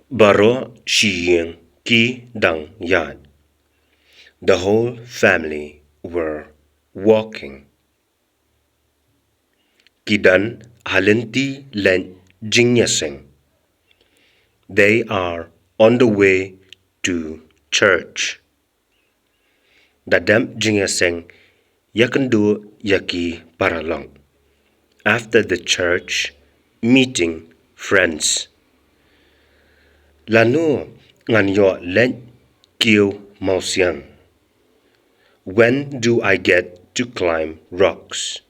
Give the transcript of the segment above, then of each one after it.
Baro shiying ki dang yad. The whole family were walking. Kidan halenti len jingyaseng. They are on the way to church. Dadam jingyaseng yakandu yaki paralong. After the church meeting friends. Lanu nganyo len kiu mausiang. When do I get to climb rocks?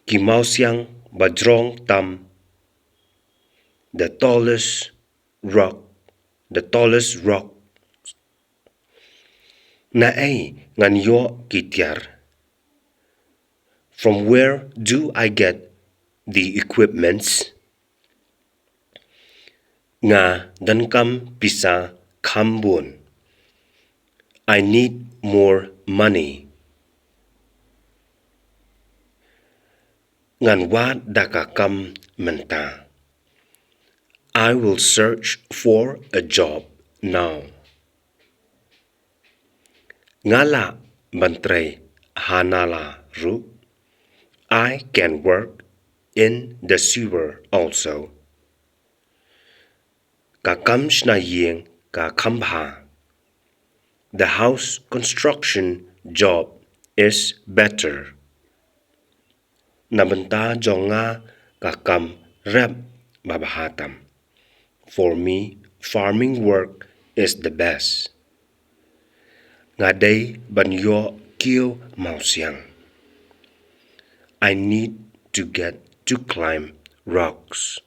Kimausiang Bajrong Tam, the tallest rock, na ay nganyo kitiar. From where do I get the equipments? Nga dankam pisa kambun. I need more money. Ngan wat dakakam menta. I will search for a job now. Ngala bantre hanala ru. I can work in the sewer also. Kakam shnaying kakambha. The house construction job is better. Nabanta jonga kakam rep babahatam. For me, farming work is the best. Ngaday banyo kio mausiang. I need to get to climb rocks.